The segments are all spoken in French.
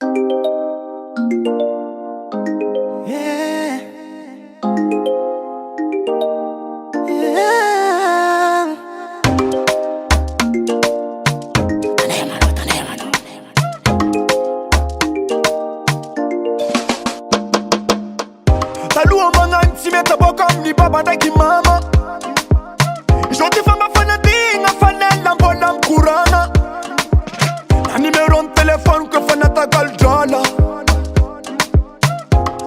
Yeah. Yeah. Talou en mon intimate, t'as pas comme ni papa qui mama. J'en fama fanatique, na fanel, lambolam kurana. Un numéro de téléphone que fanata galjala.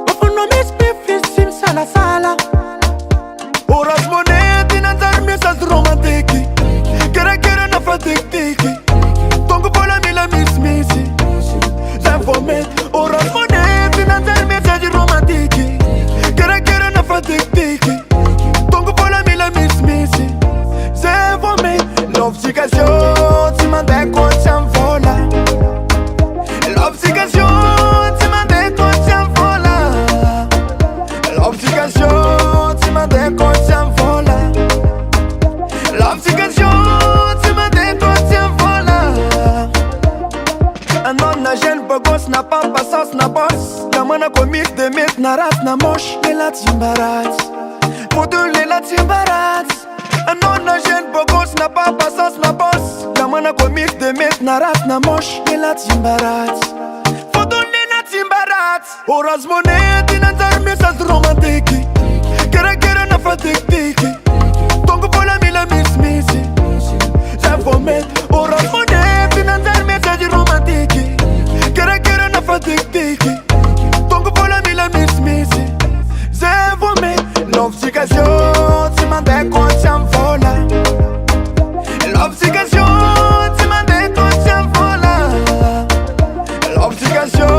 Ofono mispifissim sala sala. Oras money, dinanzar message romantique. Kere na fatiki. Tongo pola mila mismisi. J'informe. Oras money, dinanzar message romantique. Kere na fatiki. Tongo pola mila mismisi. J'informe. L'obligation, tu m'as décontent vola. L'obligation, tu m'as décontent vola. L'obligation, tu m'as décontent vola. L'obligation, tu m'as décontent vola. Un homme n'a jeune bogos, n'a pas passance, n'a boss. La main a commis de mythes, n'a rat, n'a moche. Et la timbarat. Pour deux, les la timbarat. Un homme n'a jeune bogos, n'a pas passance, n'a boss. La main a commis de mythes, n'a rat, n'a moche. Et la timbarat. Pour deux, les la timbarat. Oras money, dinanzar message romantique. Kere na fatiki. Tongo pola mila mismisi. J'informe. Oras money, dinanzar message romantique. Kere na fatiki. Tongo pola mila mismisi. J'informe. L'obligation, tu m'as décontent vola. L'obligation, tu m'as décontent vola. L'obligation,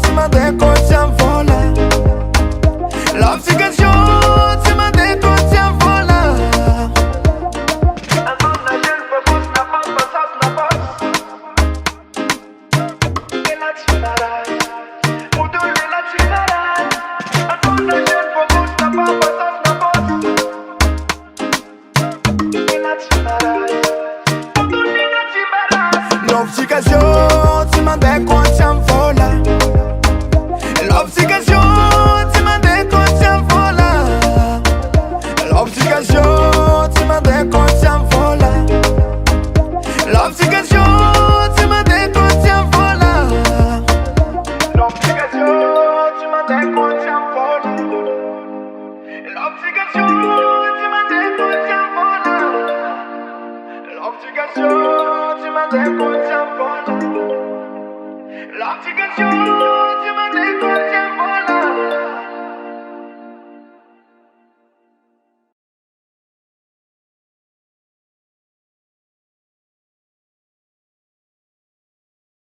tu m'as décontent vola. L'obligation, tu m'as décontent vola. Un homme n'a jeune bobos, n'a pas passance, n'a boss. Et la timbarade, pour deux, et la timbarade. Un homme n'a jeune bobos, n'a pas passance, n'a boss. Et la timbarade, pour deux, et la timbarade. L'obligation, tu m'as décontent vola. L'obligation, tu m'as décontent vola. L'obligation, tu m'as décontent vola. L'obligation, tu m'as décontent vola. L'obligation, tu m'as décontent vola. L'obligation, tu m'as décontent vola. L'obligation, tu m'as décontent vola. L'obligation.